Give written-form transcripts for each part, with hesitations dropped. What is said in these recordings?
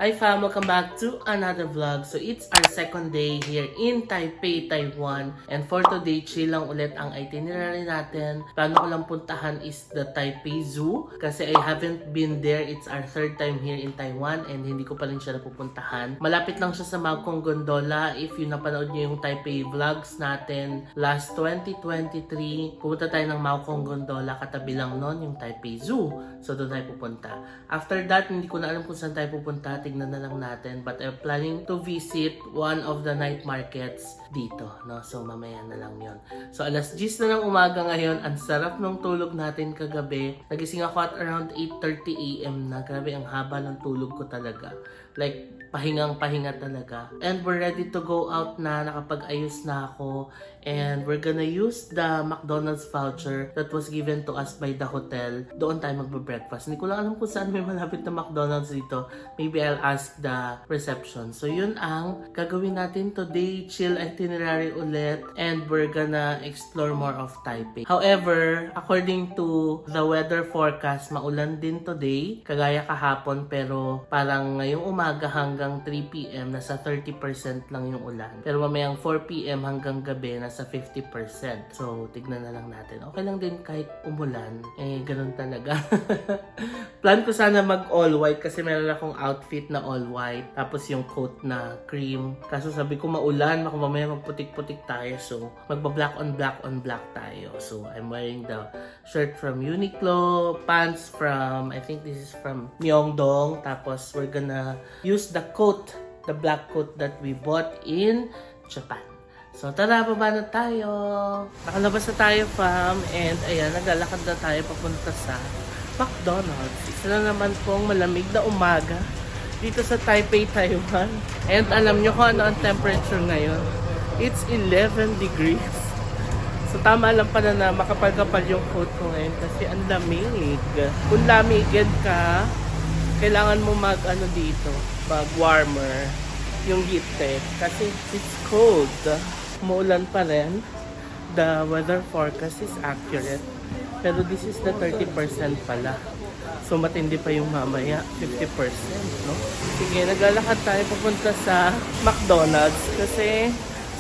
Hi fam! Welcome back to another vlog. So it's our second day here in Taipei, Taiwan. And for today, chill lang ulit ang itinerary natin. Plano ko lang puntahan is the Taipei Zoo. Kasi I haven't been there. It's our third time here in Taiwan and hindi ko pa rin siya napupuntahan. Malapit lang siya sa Maokong Gondola. If you napanood nyo yung Taipei vlogs natin last 2023, pumunta tayo ng Maokong Gondola. Katabi lang nun yung Taipei Zoo. So doon tayo pupunta. After that, hindi ko na alam kung saan tayo pupunta. Tignan na lang natin. But I'm planning to visit one of the night markets dito. No? So mamaya na lang yon. So alas 10 na ng umaga ngayon. Ang sarap ng tulog natin kagabi. Nagising ako at around 8:30 AM na. Grabe, ang haba ng tulog ko talaga. Like, pahingang-pahinga talaga. And we're ready to go out na. Nakapag-ayos na ako. And we're gonna use the McDonald's voucher that was given to us by the hotel. Doon tayo magbe-breakfast. Hindi ko lang alam kung saan may malapit na McDonald's dito. Maybe I'll ask the reception. So yun ang gagawin natin today. Chill itinerary ulit. And we're gonna explore more of Taipei. However, according to the weather forecast, maulan din today. Kagaya kahapon, pero parang ngayong umaga hanggang 3 PM, nasa 30% lang yung ulan. Pero mamayang 4 PM hanggang gabi, nasa 50%. So, tignan na lang natin. Okay lang din kahit umulan. Eh, ganun talaga. Plan ko sana mag all white kasi meron akong outfit na all white. Tapos yung coat na cream. Kaso sabi ko maulan, baka mamaya magputik-putik tayo. So, magba-black on black tayo. So, I'm wearing the shirt from Uniqlo, pants from, I think this is from Myeongdong. Tapos, we're gonna use the coat, the black coat that we bought in Japan. So tara, baba na tayo. Nakalabas na tayo, fam. And ayan, naglalakad na tayo papunta sa McDonald's. Isa na naman pong malamig na umaga dito sa Taipei, Taiwan. And alam nyo kung ano ang temperature ngayon. It's 11 degrees. So tama lang pala na makapal-kapal yung coat ko ngayon kasi ang lamig. Kung lamigin ka, kailangan mo mag warmer yung heat tech kasi it's cold. Umuulan pa rin. The weather forecast is accurate. Pero this is the 30% pala. So matindi pa yung mamaya, 50%, no? Sige, naglalakad tayo papunta sa McDonald's kasi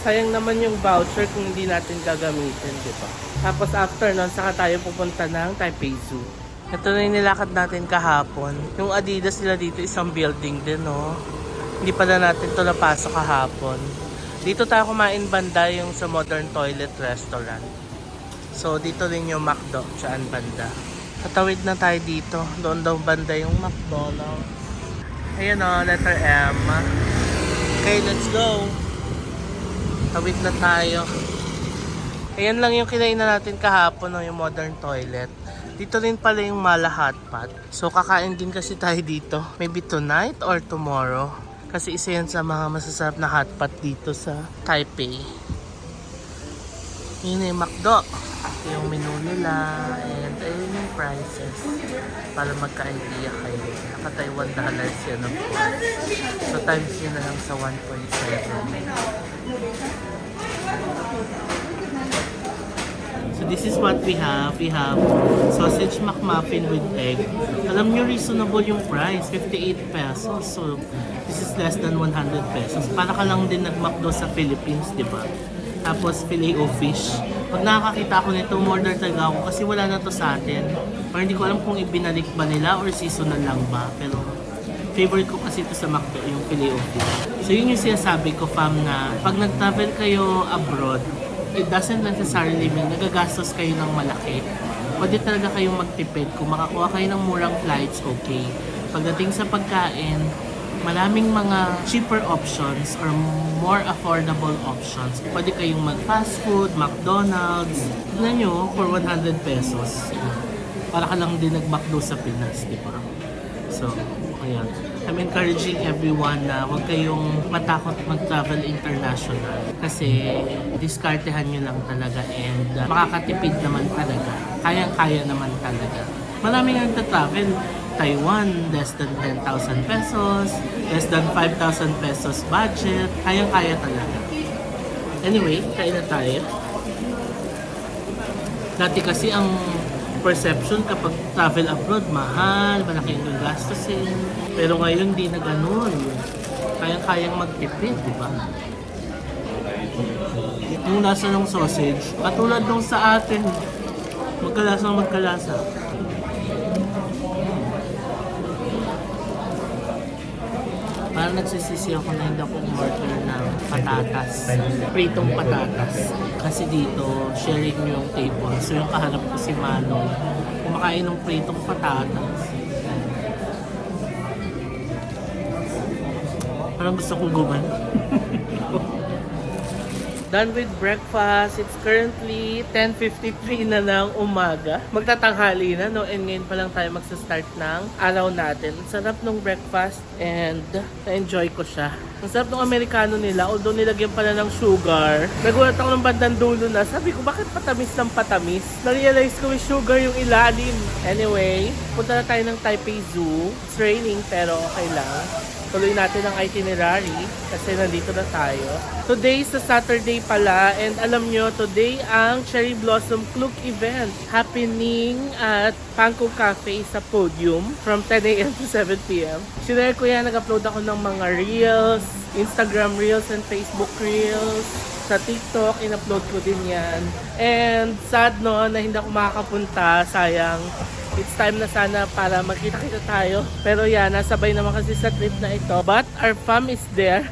sayang naman yung voucher kung hindi natin gagamitin, di ba? Tapos after nun, saka tayo pupunta ng Taipei Zoo. Ito na yung nilakad natin kahapon. Yung Adidas nila dito, isang building din, no? Hindi pala natin ito napasok kahapon. Dito tayo kumain banda yung sa Modern Toilet Restaurant. So, dito rin yung McDo, saan banda. Tatawid na tayo dito. Doon daw banda yung McDonald's. Ayan o, letter M. Okay, let's go. Tawid na tayo. Ayan lang yung kinainan natin kahapon, no, yung Modern Toilet. Dito rin pala yung Mala Hotpot. So, kakain din kasi tayo dito. Maybe tonight or tomorrow. Kasi isa yan sa mga masasarap na hotpot dito sa Taipei. Yun yung McDo. Ito yung menu nila. And ayun yung prices. Para magka-idea kayo. Nakatay $1 yan of course. So times yun na lang sa 1.7. So this is what we have. We have sausage McMuffin with egg. Alam nyo, reasonable yung price. 58 pesos. So this is less than 100 pesos. Para ka lang din nag-McDo sa Philippines, di ba? Tapos Filet-O-Fish. Pag nakakita ako nito, order talaga ako kasi wala na to sa atin. Or hindi ko alam kung ibinalik ba nila or seasonal lang ba. Pero favorite ko kasi ito sa McDo, yung Filet-O-Fish. So yun yung sinasabi ko, fam, na pag nag-travel kayo abroad, it doesn't necessarily mean nagagastos kayo ng malaki. Pwede talaga kayong magtipid. Kung makakuha kayo ng murang flights, okay. Pagdating sa pagkain, maraming mga cheaper options or more affordable options. Pwede kayong mag-fast food, McDonald's. Tignan nyo, for 100 pesos. Para ka lang din nag-McDo sa Pinas, di ba? So, ayan. I'm encouraging everyone na huwag kayong matakot mag-travel international kasi diskartehan nyo lang talaga and makakatipid naman talaga. Kayang-kaya naman talaga. Maraming nagta-travel. Taiwan, less than 10,000 pesos, less than 5,000 pesos budget. Kayang-kaya talaga. Anyway, kain na tayo. Dati kasi ang perception kapag travel abroad, mahal, malaki yung gastusin. Pero ngayon, di na ganun. Kayang-kayang magtipid, di ba? Yung lasa ng sausage, katulad nung sa atin, magkalasang magkalasa. Parang nagsisisi ako na hindi ako umorder ng patatas. Pritong patatas. Kasi dito, sharing yung table. So yung kaharap ko si Manong, kumakain ng pritong patatas. Parang gusto kong gumano. Done with breakfast. It's currently 10:53 na ng umaga. Magtatanghali na, no? And ngayon pa lang tayo magsa-start ng araw natin. Ang sarap ng breakfast and na-enjoy ko siya. Ang sarap ng Amerikano nila, although nilagyan pala ng sugar. Nagulat ako ng bandang dulo na. Sabi ko, bakit patamis ng patamis? Na-realize ko may sugar yung ilalim. Anyway, punta na tayo ng Taipei Zoo. It's raining pero okay lang. Tuloy natin ang itinerary kasi nandito na tayo. Today is a Saturday pala and alam nyo, today ang Cherry Blossom Klook event happening at Pangko Cafe sa Podium from 10 a.m. to 7 p.m. Sinare ko yan, nag-upload ako ng mga reels, Instagram reels and Facebook reels. Sa TikTok, in-upload ko din yan. And sad no, na hindi ako makakapunta, sayang. It's time na sana para magkita-kita tayo. Pero yan, nasabay naman kasi sa trip na ito. But our fam is there.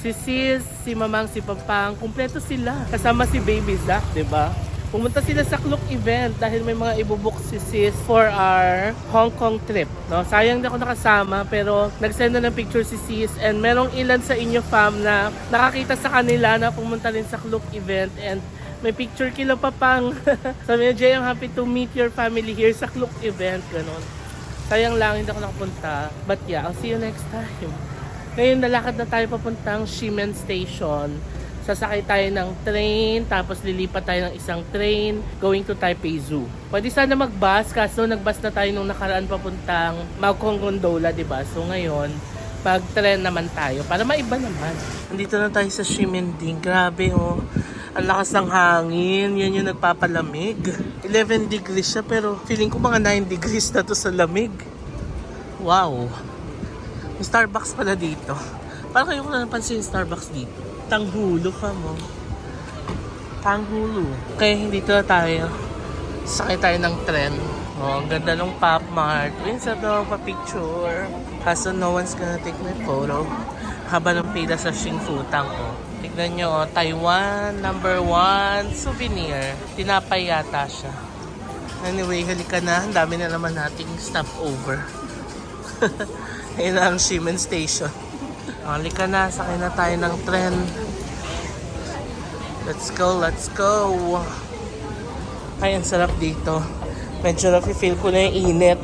Si Sis, si Mamang, si Papang, kumpleto sila. Kasama si Baby Zach, diba? Pumunta sila sa Klook event dahil may mga ibubuk si Sis for our Hong Kong trip. No? Sayang na ako nakasama pero nag-send na ng picture si Sis and merong ilan sa inyo fam na nakakita sa kanila na pumunta rin sa Klook event and may picture kila Papang. Sabi niya, Jay, I'm happy to meet your family here sa Klook event. Ganon. Sayang lang, hindi ako nakapunta. But yeah, I'll see you next time. Ngayon, nalakad na tayo papuntang Ximen Station. Sasakay tayo ng train, tapos lilipat tayo ng isang train going to Taipei Zoo. Pwede sana mag-bus, kaso nag-bus na tayo nung nakaraan papuntang Maokong Gondola, diba? So ngayon, mag-tren naman tayo para maiba naman. Nandito na tayo sa Ximen Ding. Grabe oh. Ang lakas ng hangin, yan yung nagpapalamig. 11 degrees siya pero feeling ko mga 9 degrees na to sa lamig. Wow. May Starbucks pala dito. Parang kayo ko na napansin yung Starbucks dito. Tanghulo ka mo. Tanghulo. Kaya hindi na tayo. Sakay tayo ng tren. Oh, ang ganda ng Pop Mart. Minsan daw pa-picture. Kaso no one's gonna take my photo. Haba ng pila sa Xing Futang ko. Tignan nyo, oh, Taiwan #1 souvenir. Tinapay yata siya. Anyway, halika na. Ang dami na naman nating stopover. Ayun na ang Ximen Station. Halika na, sakay na tayo ng tren. Let's go, let's go. Ay, ang sarap dito. Medyo nafe-feel ko na yung init.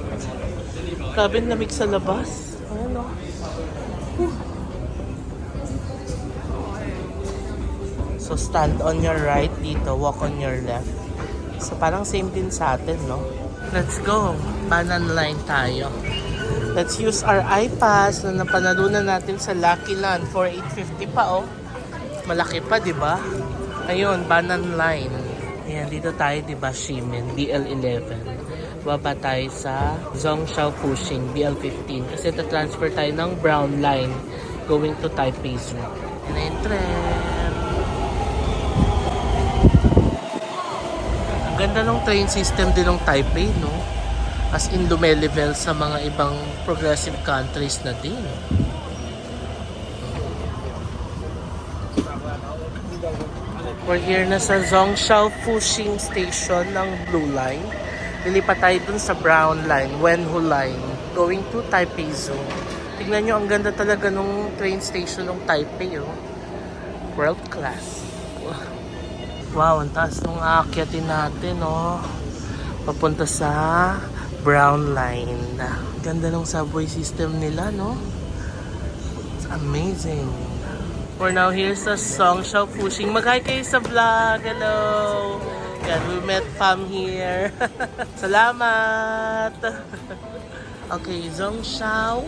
Grabe lamig sa labas. Ayan o. So stand on your right dito, walk on your left. So parang same din sa atin, no? Let's go. Banan line tayo. Let's use our iPass na napanalunan natin sa Lucky Land for 850 pa, oh. Malaki pa, di ba? Ayun, Banan Line. Ayan, dito tayo, di ba, Ximen, BL11. Baba tayo sa Zhongshan Pushing, BL15. Kasi transfer tayo ng Brown Line going to Taipei Zoo. Yan na yung tren. Ang ganda ng train system din ng Taipei, no? As in lumelevel sa mga ibang progressive countries na din. We're here na sa Zhongshan Pushing Station ng Blue Line. Lilipat tayo dun sa Brown Line, Wenhu Line, going to Taipei Zoo. Tignan nyo, ang ganda talaga nung train station ng Taipei, oh. World class. Wow, ang taas nung aakyatin natin, oh. Papunta sa Brown Line. Ganda ng subway system nila, no? It's amazing. We're now here sa Zhongshan Pushing. Mag-hi kayo sa vlog. Hello! Yan, we met fam here. Salamat! Okay, Zhongshan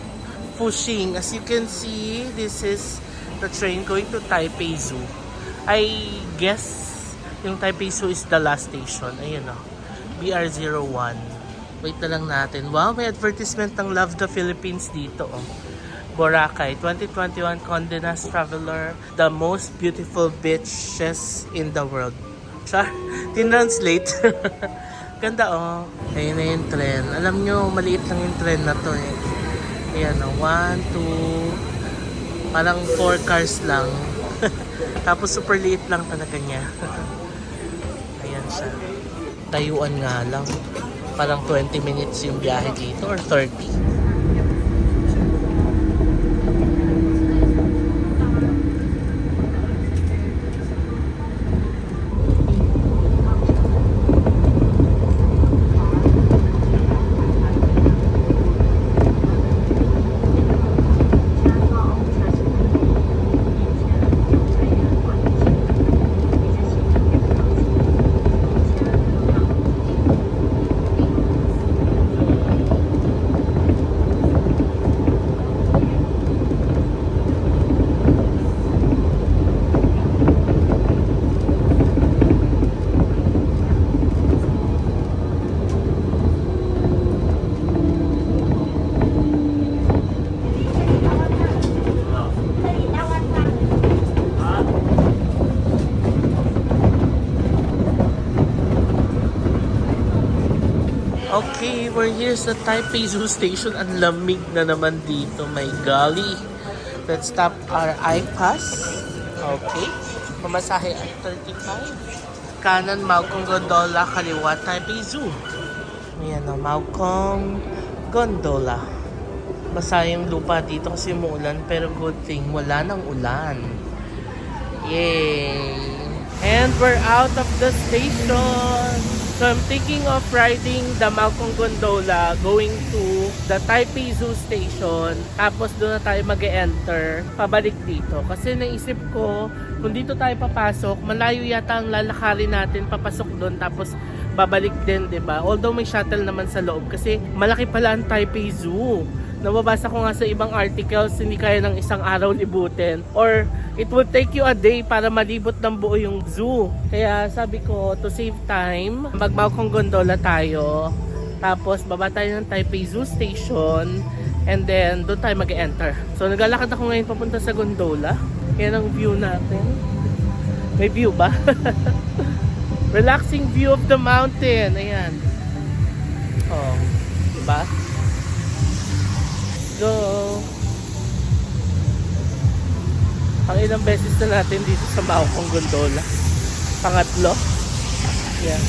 Pushing. As you can see, this is the train going to Taipei Zoo. I guess yung Taipei Zoo is the last station. Ayun, oh. BR01. Wait na lang natin. Wow, may advertisement ng Love the Philippines dito. Oh. Boracay, 2021 Condé Nast Traveler, the most beautiful beaches in the world. Char, tinranslate. Ganda oh. Ayun na yung tren. Alam nyo, maliit lang yung tren na to eh. Ayan oh, 1, 2, parang 4 cars lang. Tapos super liit lang talaga niya. Ayan siya. Tayuan nga lang. Parang 20 minutes yung biyahe dito or 30. Okay, we're here sa Taipei Zoo Station. Ang lamig na naman dito. My golly. Let's stop our iPass. Okay. Pamasahe at 35. Kanan, Maokong Gondola. Kaliwa, Taipei Zoo. Ayan o, Maokong Gondola. Basa yung lupa dito kasi umuulan. Pero good thing, wala nang ulan. Yay! And we're out of the station. So I'm thinking of riding the Maokong Gondola going to the Taipei Zoo Station. Tapos doon na tayo mag-e-enter pabalik dito. Kasi naisip ko, kung dito tayo papasok, malayo yata ang lalakarin natin papasok doon. Tapos babalik din, 'di ba? Although may shuttle naman sa loob kasi malaki pala ang Taipei Zoo. Nababasa ko nga sa ibang articles, hindi kaya ng isang araw libutin. Or it would take you a day para malibot ng buo yung zoo. Kaya sabi ko, to save time, mag-Maokong Gondola tayo. Tapos baba tayo ng Taipei Zoo Station. And then doon tayo mag-enter. So naglalakad ako ngayon papunta sa gondola. Yan ang view natin. May view ba? Relaxing view of the mountain. Ayan. Oh, diba? Go! Ang ilang beses na natin dito sa Maokong Gondola. Pangatlo. Yeah.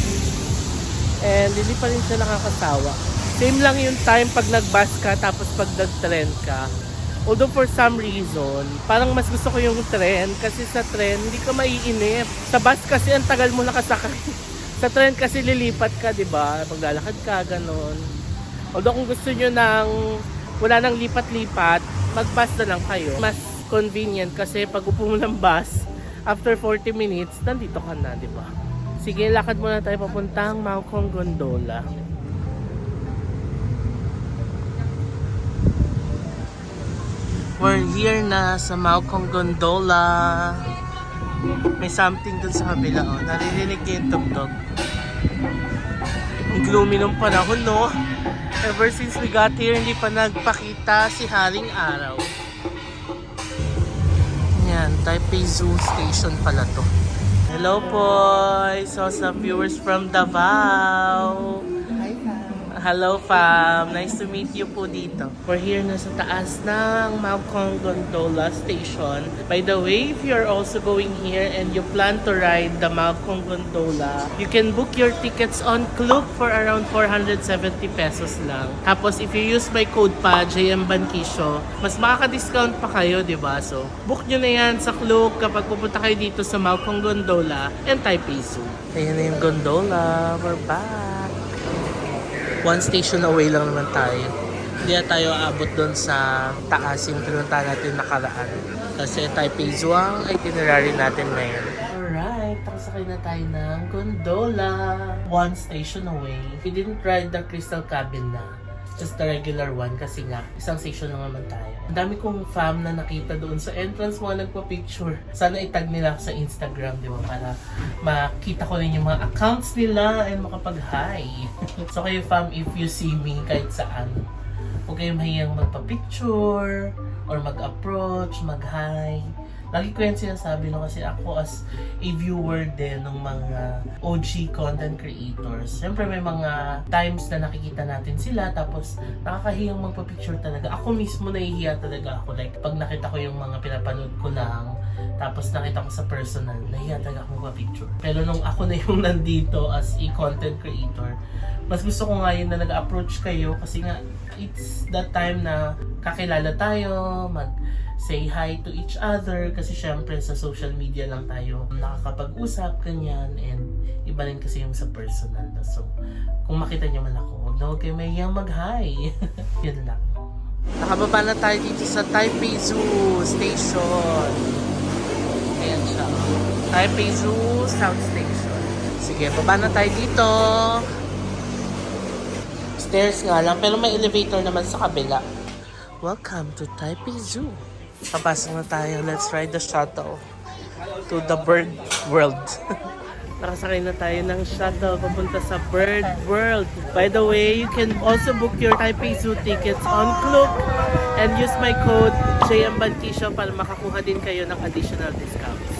And hindi pa rin siya nakakasawa. Same lang yung time pag nag-bus ka tapos pag nag-tren ka. Although for some reason, parang mas gusto ko yung tren kasi sa tren hindi ka maiinip. Sa bus kasi ang tagal mo nakasakay. Sa tren kasi lilipat ka, di ba? Maglalakad ka, ganun. Although kung gusto nyo ng wala nang lipat-lipat, mag-bus na lang kayo. Mas convenient kasi pag upo mo ng bus, after 40 minutes, nandito ka na, di ba? Sige, lakad muna tayo papuntang Maokong Gondola. We're here na sa Maokong Gondola. May something dun sa kabila, oh. Naririnig niyo yung tugtog. Ang gloomy ng panahon, no? Ever since we got here, hindi pa nagpakita si Haring Araw. Yan, Taipei Zoo Station pala to. Hello po! I saw some viewers from Davao. Hi, fam. Hello, fam. Nice to meet you po dito. We're here na sa taas ng Maokong Gondola Station. By the way, if you're also going here and you plan to ride the Maokong Gondola, you can book your tickets on Klook for around 470 pesos lang. Tapos, if you use my code pa, JM Bankisyo, mas makaka-discount pa kayo, di ba? So, book nyo na yan sa Klook kapag pupunta kayo dito sa Maokong Gondola and Taipei Zoo. Ayan na yung gondola. We're back. One station away lang naman tayo. Hindi na tayo aabot doon sa taas yung pinunta natin nakaraan. Kasi Taipei Zoo ang itinerary natin ngayon. Alright, nakasakay na tayo ng gondola. One station away. We didn't ride the Crystal Cabin na. just the regular one kasi nga, isang station lang naman tayo. Ang dami kong fam na nakita doon sa entrance, mga nagpa-picture. Sana itag nila sa Instagram, di ba? Para makita ko rin yung mga accounts nila and makapag-hi. So kayo fam, if you see me kahit saan, huwag kayong mahiyang magpa-picture or mag-approach, mag-hi. Lagi ko yan sinasabi no kasi ako as a viewer din ng mga OG content creators. Siyempre may mga times na nakikita natin sila tapos nakakahiyang magpa-picture talaga. Ako mismo nahihiya talaga ako. Like pag nakita ko yung mga pinapanood ko lang tapos nakita ko sa personal, nahihiya talaga ako magpa-picture. Pero nung ako na yung nandito as a content creator, mas gusto ko nga yun na nag-approach kayo kasi nga it's that time na kakilala tayo, say hi to each other kasi syempre sa social media lang tayo nakakapag-usap kanyan and iba rin kasi yung sa personal na. So kung makita nyo man ako, huwag na huwag kayo mayang mag-hi. Yun lang. Nakababa na tayo dito sa Taipei Zoo Station. Ayan siya. Taipei Zoo South Station. Sige, baba na tayo dito. Stairs nga lang pero may elevator naman sa kabila. Welcome to Taipei Zoo. Papasok na tayo. Let's ride the shuttle to the bird world. Nakasakay na tayo ng shuttle papunta sa bird world. By the way, you can also book your Taipei Zoo tickets on Klook and use my code JMBantisho para makakuha din kayo ng additional discounts.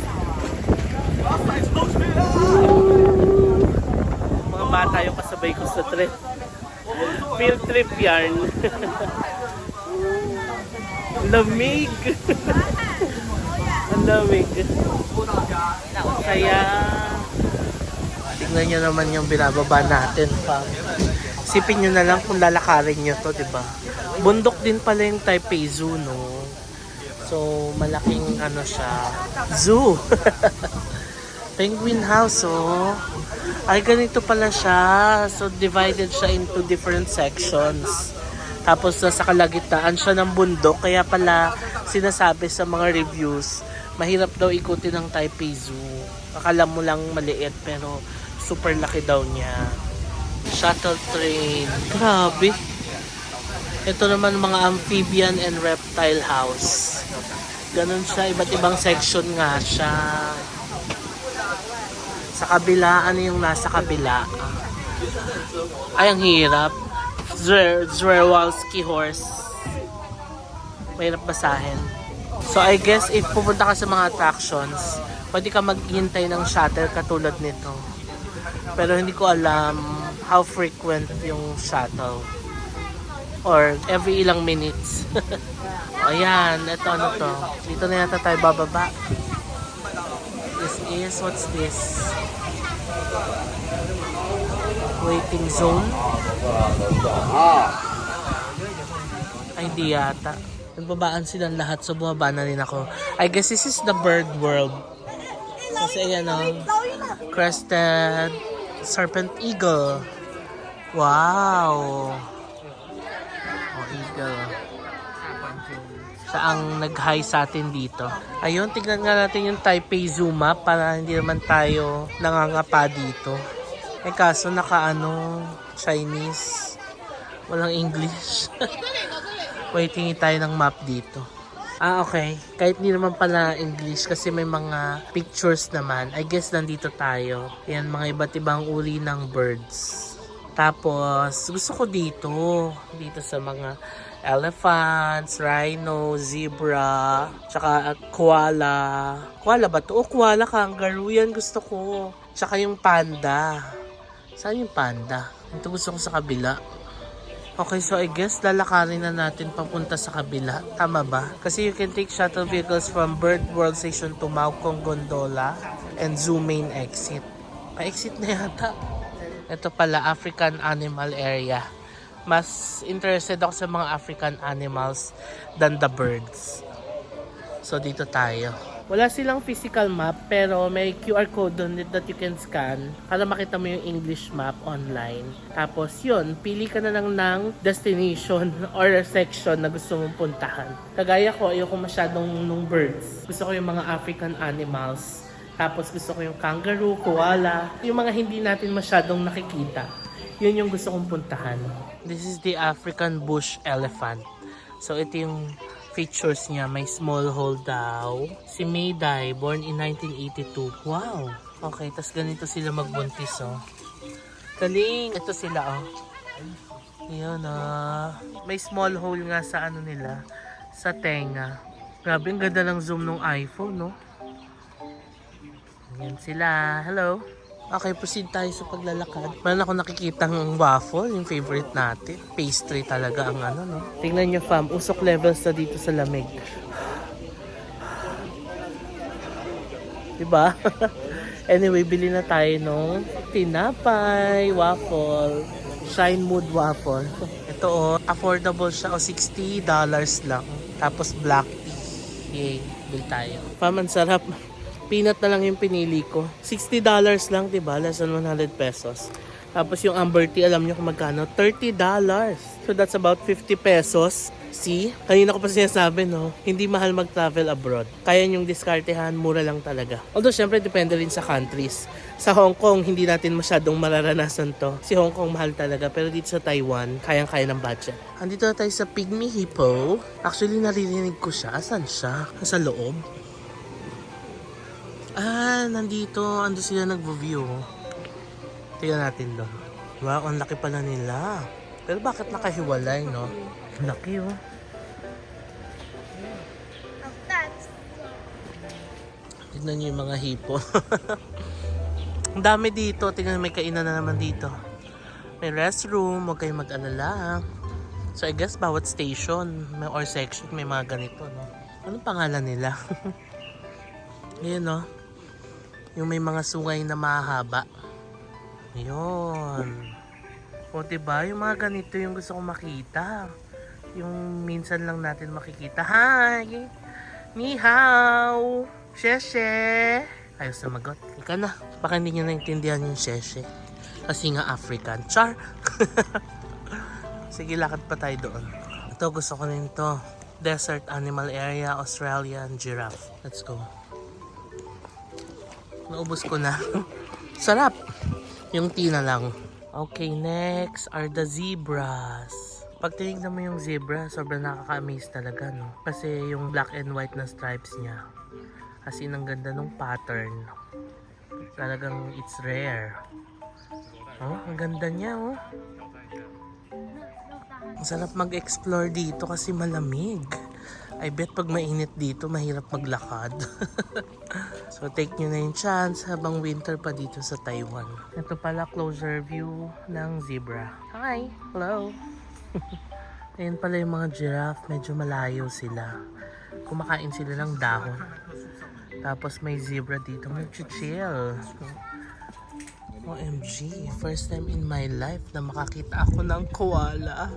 Mga bata yung kasabay ko sa trip. Field trip yarn. Lamig. Ang lamig. Kaya tignan nyo naman yung binababa natin, fam. Isipin nyo na lang kung lalakarin nyo to, diba? Bundok din pala yung Taipei Zoo, no? So, malaking ano siya, zoo. Penguin house, oh. Ay, ganito pala siya. So, divided siya into different sections. Tapos sa kalagitnaan siya ng bundok, kaya pala sinasabi sa mga reviews, mahirap daw ikutin ng Taipei Zoo. Akala mo lang maliit pero super laki daw niya. Shuttle train. Grabe. Ito naman mga amphibian and reptile house. Ganun siya, iba't ibang section nga siya. Sa kabila, ano yung nasa kabila? Ay, ang hirap. Zwirlowski horse. Mahirap basahin. So I guess if pupunta ka sa mga attractions, pwede ka maghintay ng shuttle katulad nito. Pero hindi ko alam how frequent yung shuttle. Or every ilang minutes. Ayan, ito ano to. Dito na yata tayo bababa. What's this? Waiting zone. Ay, hindi yata. Nagbabaan silang lahat, so bumaba na rin ako. I guess this is the bird world. Kasi ayan o, crested serpent eagle. Wow! Oh, eagle. Siya ang nag-hi sa atin dito. Ayun, tignan nga natin yung Taipei Zoo map para hindi naman tayo nangangapa dito. Eh kaso naka Chinese. Walang English. Waiting tayo ng map dito. Okay. Kahit hindi naman pala English kasi may mga pictures naman. I guess nandito tayo. Yan, mga iba't ibang uri ng birds. Tapos, gusto ko dito. Dito sa mga elephants, rhino, zebra, tsaka koala. Koala ba to? O koala, kangaroo yan gusto ko. Tsaka yung panda. Saan yung panda? Ito gusto ko sa kabila. Okay, so I guess lalakarin na natin papunta sa kabila. Tama ba? Kasi you can take shuttle vehicles from Bird World Station to Maokong Gondola and Zoo Main Exit. Pa-exit na yata. Ito pala, African Animal Area. Mas interested ako sa mga African animals than the birds. So dito tayo. Wala silang physical map pero may QR code doon that you can scan para makita mo yung English map online. Tapos yun, pili ka na lang ng destination or section na gusto mong puntahan. Kagaya ko, ayoko masyadong nung birds. Gusto ko yung mga African animals. Tapos gusto ko yung kangaroo, koala, yung mga hindi natin masyadong nakikita. Yun yung gusto kong puntahan. This is the African bush elephant. So ito yung features niya. May small hole daw. Si Mayday, born in 1982. Wow! Okay, tas ganito sila magbuntis, oh. Galing! Ito sila, oh. Yun, oh. May small hole nga sa ano nila. Sa tenga. Grabe, ang ganda ng zoom ng iPhone, no? Yan sila. Hello! Okay, proceed tayo sa paglalakad. Meron ako nakikitang waffle, yung favorite natin. Pastry talaga ang ano, no? Tingnan nyo, fam. Usok levels na dito sa lamig. Diba? Anyway, bili na tayo nung tinapay, waffle, Shine Mood waffle. Ito, oh, affordable siya. O, $60 lang. Tapos black tea. Yay, bili tayo. Fam, ang sarap. Peanut na lang yung pinili ko. $60 lang, diba? Less than 100 pesos. Tapos yung amber tea, alam nyo kung magkano? $30. So that's about 50 pesos. See? Kanina ko pa sinasabi, no? Hindi mahal mag-travel abroad. Kaya yung diskartehan, mura lang talaga. Although, syempre, depende rin sa countries. Sa Hong Kong, hindi natin masyadong mararanasan to. Si Hong Kong mahal talaga. Pero dito sa Taiwan, kayang-kaya ng budget. Andito na tayo sa Pygmy Hippo. Actually, naririnig ko siya. Saan siya? Sa loob. Ah, nandito. Ando sila nag-view. Tingnan natin doon. Wow, ang laki pala nila. Pero bakit nakahiwalay, no? Laki, oh. Tignan nyo yung mga hipo. Ang dami dito. Tignan, may kainan na naman dito. May restroom. Huwag kayong mag-alala. So, I guess bawat station or section may mga ganito, no? Anong pangalan nila? Ayan, no? Yung may mga sungay na mahaba. Ayun. O, diba? Yung mga ganito yung gusto kong makita. Yung minsan lang natin makikita. Hi! Ni hao! Sheshe! Ayos na magot. Ika na. Baka hindi nyo naintindihan yung sheshe. Kasi nga African. Char! Sige, lakad pa tayo doon. Ito, gusto ko rin to. Desert Animal Area, Australian Giraffe. Let's go. Naubos ko na. Sarap! Yung tea na lang. Okay, next are the zebras. Pag tinignan mo yung zebra, sobrang nakaka-amaze talaga, no? Kasi yung black and white na stripes niya. As in, ang ganda ng pattern. Talagang it's rare. Oh, ang ganda niya, oh. Ang sarap mag-explore dito kasi malamig. I bet pag mainit dito, mahirap maglakad. So, take nyo na yung chance habang winter pa dito sa Taiwan. Ito pala, closer view ng zebra. Hi! Hello! Ayan pala yung mga giraffe. Medyo malayo sila. Kumakain sila ng dahon. Tapos may zebra dito. Mag-chill. OMG! First time in my life na makakita ako ng koala.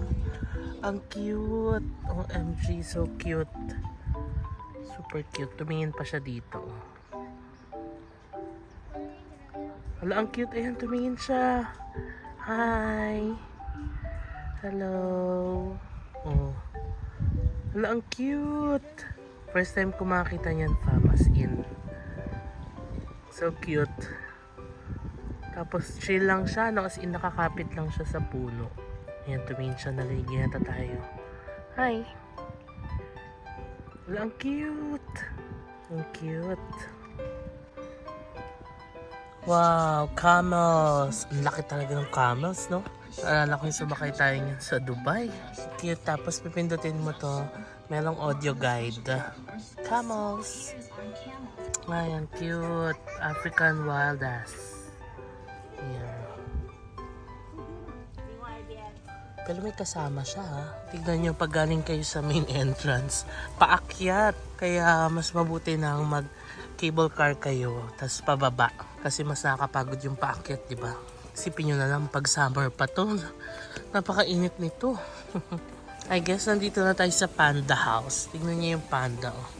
Ang cute! OMG, so cute. Super cute. Tumingin pa siya dito. Hala, ang cute. Ayan, tumingin siya. Hi! Hello! Oh. Hala, ang cute! First time ko makakita niyan, fam, as in. So cute. Tapos chill lang siya, no? As in, nakakapit lang siya sa puno. Ayan, tumingin siya, naliginata tayo. Hi! Wala, ang cute! Ang cute! Wow! Camels! Ang laki talaga ng camels, no? Alala ko yung sumakay tayo niyan sa Dubai. Cute. Tapos pipindutin mo to. Merong audio guide. Camels! Ayan, cute! African wild ass. Ayan. Pero may kasama siya, ha. Tignan nyo, pag galing kayo sa main entrance, paakyat. Kaya mas mabuti na mag cable car kayo, tas pababa. Kasi mas nakakapagod yung paakyat, di ba? Isipin nyo na lang, pag summer pa to, napakainit nito. I guess nandito na tayo sa Panda House. Tignan nyo yung panda, oh.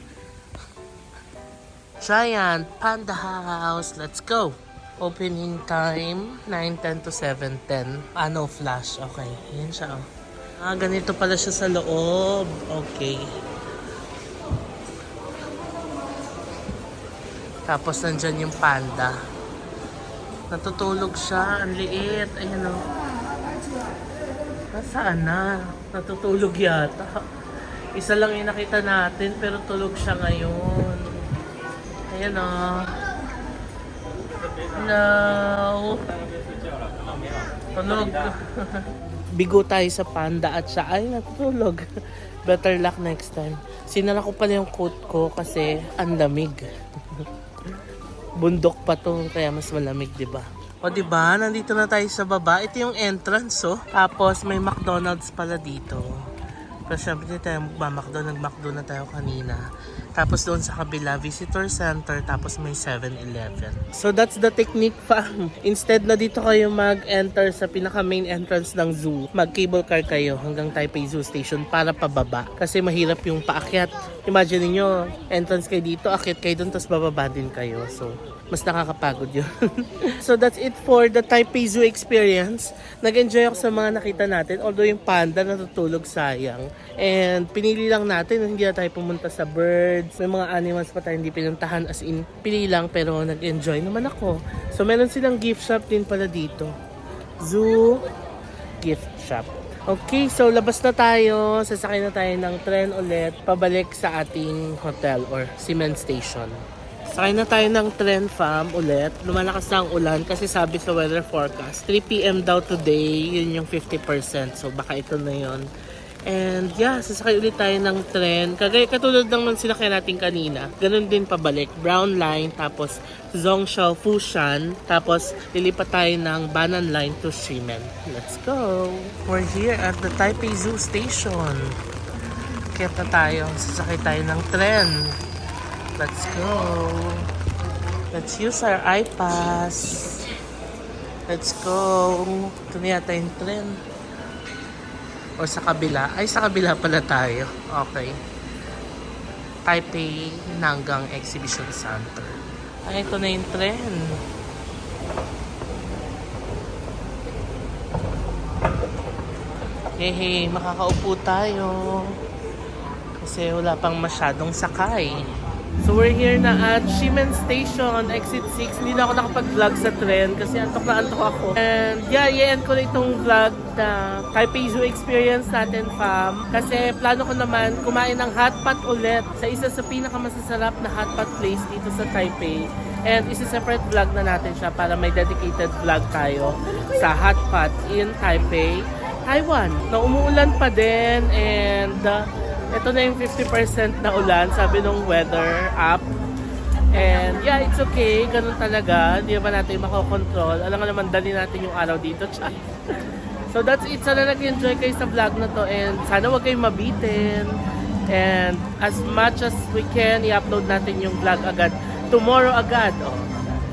Giant Panda House. Let's go! Opening time, 9:10 to 7:10. Ano, flash. Okay, yan siya, oh. Ah, ganito pala siya sa loob. Okay. Tapos nandyan yung panda. Natutulog siya. Ang liit. Ayan, oh. Nasaan na? Natutulog yata. Isa lang yung nakita natin pero tulog siya ngayon. Ayan o. No. Tulog. Bigo tayo sa panda at siya ay natutulog. Better luck next time. Sinala ko pala yung coat ko kasi ang lamig. Bundok pa to kaya mas malamig, 'di ba? O 'di ba? Nandito na tayo sa baba. Ito yung entrance, oh. Tapos may McDonald's pala dito. Pero syempre hindi tayo magmamakdo. Nag-McDo na tayo kanina. Tapos doon sa kabila, visitor center. Tapos may 7-Eleven. So that's the technique, fam. Instead na dito kayo mag-enter sa pinaka-main entrance ng zoo, mag-cable car kayo hanggang Taipei Zoo Station para pababa. Kasi mahirap yung paakyat. Imagine niyo entrance kayo dito, akyat kayo doon, tapos bababa din kayo. So, mas nakakapagod yun. So that's it for the Taipei Zoo experience. Nag-enjoy ako sa mga nakita natin. Although yung panda natutulog, sayang. And pinili lang natin, hindi na tayo pumunta sa birds. May mga animals pa tayo hindi pinuntahan. As in, pili lang pero nag-enjoy naman ako. So meron silang gift shop din pala dito. Zoo gift shop. Okay, so labas na tayo. Sasakay na tayo ng tren ulit. Pabalik sa ating hotel or cement station. Sakay na tayo ng tren, fam, ulit. Lumalakas na ang ulan kasi sabi sa weather forecast, 3 p.m. daw today, yun yung 50%. So baka ito na yun. And yeah, sasakay ulit tayo ng tren. Katulad lang ng sinakay natin kanina. Ganun din pabalik. Brown Line, tapos Zhongshan, Fushan. Tapos lilipat tayo ng Banan Line to Ximen. Let's go! We're here at the Taipei Zoo Station. Kaya na tayo. Sasakay tayo ng tren. Let's go. Let's use our iPass. Let's go. Ito na yata yung tren. O sa kabila. Ay, sa kabila pala tayo. Okay. Taipei Nanggang Exhibition Center. Ay, ito na yung tren. Hey, makakaupo tayo. Kasi wala pang masyadong sakay. So we're here na at Ximen Station, Exit 6. Hindi na ako nakapag-vlog sa tren kasi antok na antok ako. And yeah, i-end ko na itong vlog na Taipei Zoo experience natin, fam. Kasi plano ko naman kumain ng hotpot ulit sa isa sa pinakamasasarap na hotpot place dito sa Taipei. And isa-separate vlog na natin siya para may dedicated vlog tayo sa hotpot in Taipei, Taiwan. Na umuulan pa din and ito na yung 50% na ulan, sabi nung weather app. And yeah, it's okay. Ganun talaga. Hindi naman natin makokontrol. Alam nga naman, dali natin yung araw dito. So that's it. Sana nag-enjoy kayo sa vlog na to. And sana huwag kayong mabitin. And as much as we can, i-upload natin yung vlog agad. Tomorrow agad. Oh.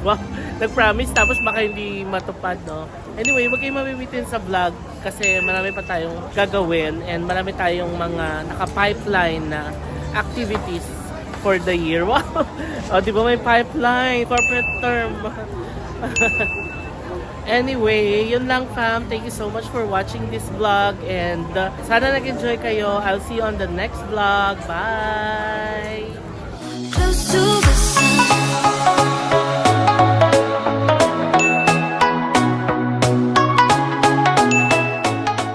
Wow. Nag-promise tapos baka hindi matupad, no? Anyway, huwag kayong mabibitin sa vlog kasi marami pa tayong gagawin and marami tayong mga naka-pipeline na activities for the year. Wow! O, di ba may pipeline? Corporate term. Anyway, yun lang, fam. Thank you so much for watching this vlog and sana nag-enjoy kayo. I'll see you on the next vlog. Bye! Close to the sun.